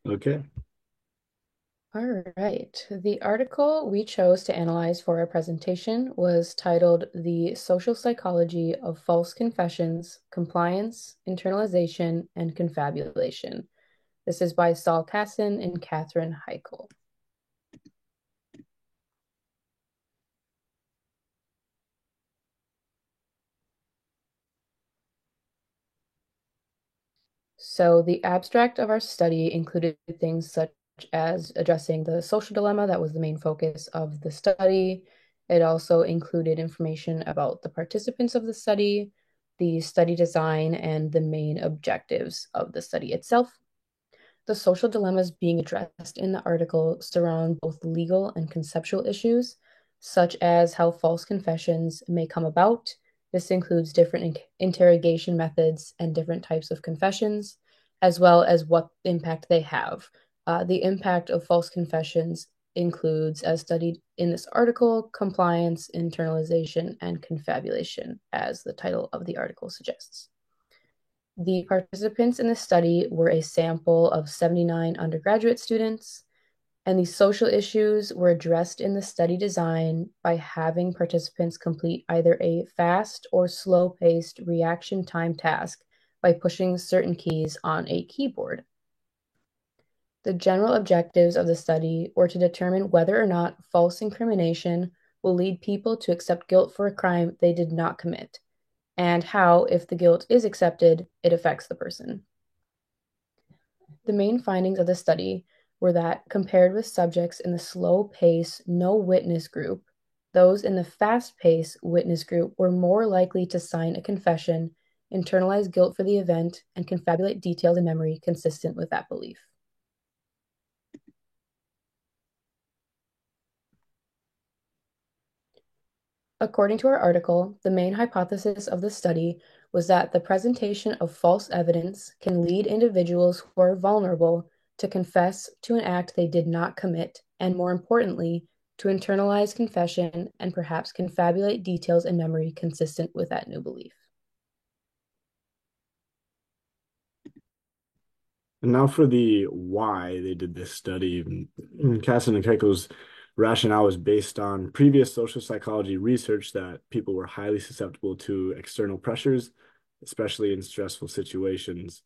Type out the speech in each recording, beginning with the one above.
Okay. All right. The article we chose to analyze for our presentation was titled The Social Psychology of False Confessions, Compliance, Internalization, and Confabulation. This is by Saul Kassan and Katherine Heichel. So the abstract of our study included things such as addressing the social dilemma that was the main focus of the study. It also included information about the participants of the study design, and the main objectives of the study itself. The social dilemmas being addressed in the article surround both legal and conceptual issues, such as how false confessions may come about. This includes different interrogation methods and different types of confessions, as well as what impact they have. The impact of false confessions includes, as studied in this article, compliance, internalization, and confabulation, as the title of the article suggests. The participants in the study were a sample of 79 undergraduate students, and the social issues were addressed in the study design by having participants complete either a fast or slow-paced reaction time task by pushing certain keys on a keyboard. The general objectives of the study were to determine whether or not false incrimination will lead people to accept guilt for a crime they did not commit, and how, if the guilt is accepted, it affects the person. The main findings of the study were that, compared with subjects in the slow pace, no witness group, those in the fast pace witness group were more likely to sign a confession, internalize guilt for the event, and confabulate details in memory consistent with that belief. According to our article, the main hypothesis of the study was that the presentation of false evidence can lead individuals who are vulnerable to confess to an act they did not commit, and more importantly, to internalize confession and perhaps confabulate details in memory consistent with that new belief. And now for the why they did this study. Casson and Keiko's rationale was based on previous social psychology research that people were highly susceptible to external pressures, especially in stressful situations.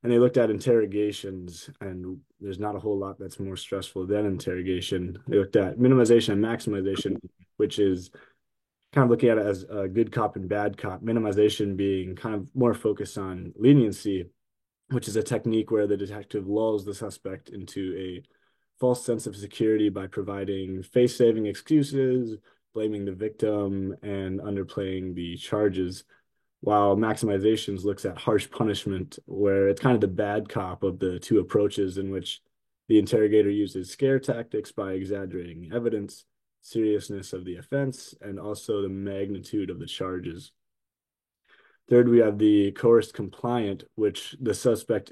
And they looked at interrogations, and there's not a whole lot that's more stressful than interrogation. They looked at minimization and maximization, which is kind of looking at it as a good cop and bad cop. Minimization being kind of more focused on leniency, which is a technique where the detective lulls the suspect into a false sense of security by providing face-saving excuses, blaming the victim, and underplaying the charges. While maximizations looks at harsh punishment, where it's kind of the bad cop of the two approaches, in which the interrogator uses scare tactics by exaggerating evidence, seriousness of the offense, and also the magnitude of the charges. Third, we have the coerced compliant, which the suspect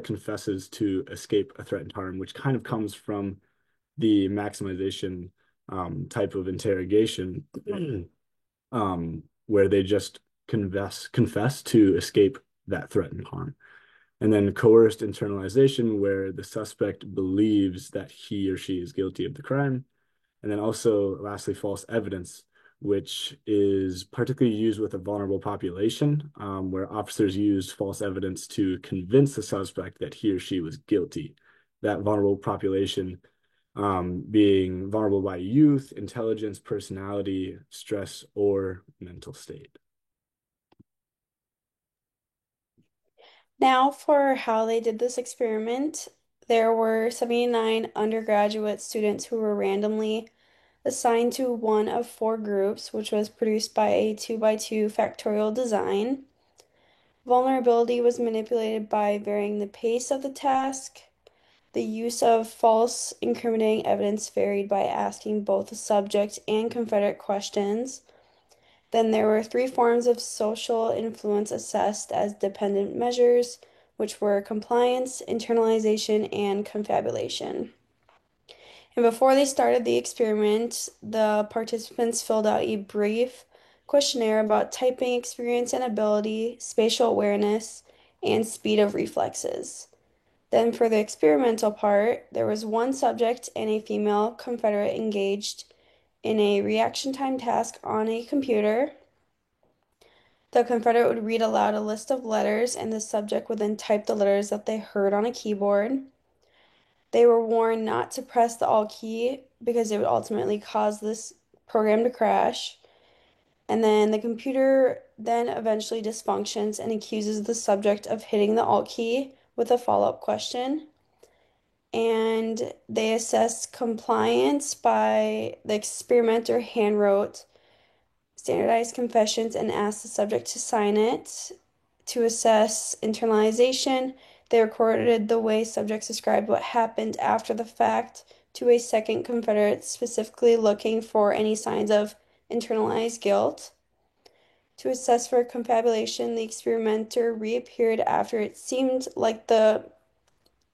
confesses to escape a threatened harm, which kind of comes from the maximization type of interrogation, where they just confess to escape that threatened harm. And then coerced internalization, where the suspect believes that he or she is guilty of the crime. And then also, lastly, false evidence, which is particularly used with a vulnerable population, where officers use false evidence to convince the suspect that he or she was guilty. That vulnerable population being vulnerable by youth, intelligence, personality, stress, or mental state. Now, for how they did this experiment, there were 79 undergraduate students who were randomly assigned to one of four groups, which was produced by a 2 by 2 factorial design. Vulnerability was manipulated by varying the pace of the task. The use of false incriminating evidence varied by asking both the subject and Confederate questions. Then there were three forms of social influence assessed as dependent measures, which were compliance, internalization, and confabulation. And before they started the experiment, the participants filled out a brief questionnaire about typing experience and ability, spatial awareness, and speed of reflexes. Then for the experimental part, there was one subject and a female Confederate engaged in a reaction time task on a computer. The Confederate would read aloud a list of letters, and the subject would then type the letters that they heard on a keyboard. They were warned not to press the Alt key because it would ultimately cause this program to crash. And then the computer then eventually dysfunctions and accuses the subject of hitting the Alt key with a follow-up question. And they assessed compliance by the experimenter handwrote standardized confessions and asked the subject to sign it. To assess internalization, they recorded the way subjects described what happened after the fact to a second Confederate, specifically looking for any signs of internalized guilt. To assess for confabulation, the experimenter reappeared after it seemed like the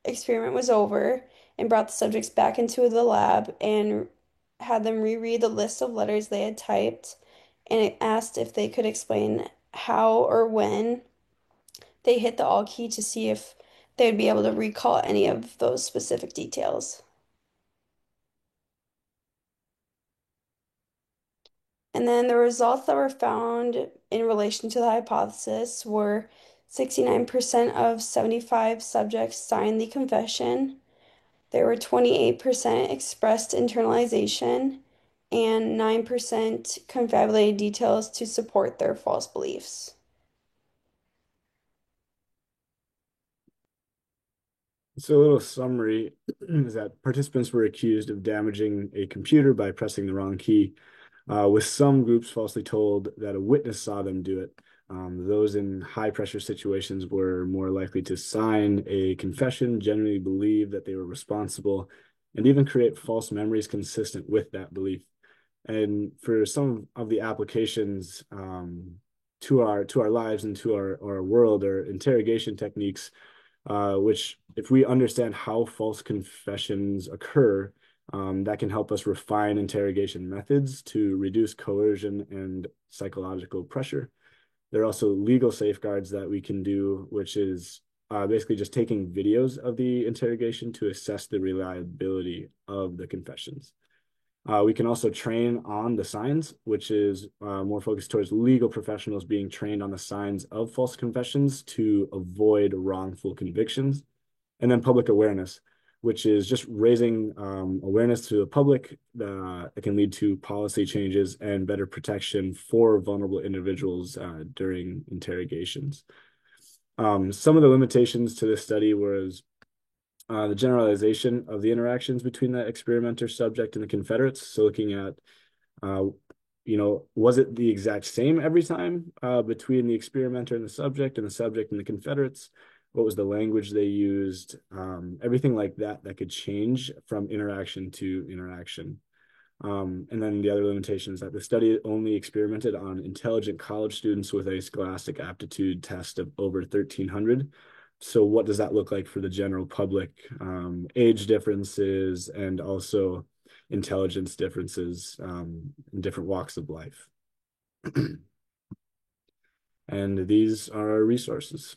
experiment was over and brought the subjects back into the lab and had them reread the list of letters they had typed, and it asked if they could explain how or when they hit the Alt key to see if they would be able to recall any of those specific details. And then the results that were found in relation to the hypothesis were 69% of 75 subjects signed the confession. There were 28% expressed internalization and 9% confabulated details to support their false beliefs. So a little summary is that participants were accused of damaging a computer by pressing the wrong key, with some groups falsely told that a witness saw them do it. Those in high pressure situations were more likely to sign a confession, generally believe that they were responsible, and even create false memories consistent with that belief. And for some of the applications to our lives and to our world are interrogation techniques, which if we understand how false confessions occur, that can help us refine interrogation methods to reduce coercion and psychological pressure. There are also legal safeguards that we can do, which is basically just taking videos of the interrogation to assess the reliability of the confessions. We can also train on the signs, which is more focused towards legal professionals being trained on the signs of false confessions to avoid wrongful convictions. And then public awareness, which is just raising awareness to the public. It can lead to policy changes and better protection for vulnerable individuals during interrogations. Some of the limitations to this study was the generalization of the interactions between the experimenter subject and the Confederates. So looking at, was it the exact same every time between the experimenter and the subject and the Confederates? What was the language they used? Everything like that could change from interaction to interaction. And then the other limitation is that the study only experimented on intelligent college students with a scholastic aptitude test of over 1,300. So what does that look like for the general public? Age differences and also intelligence differences in different walks of life. And these are our resources.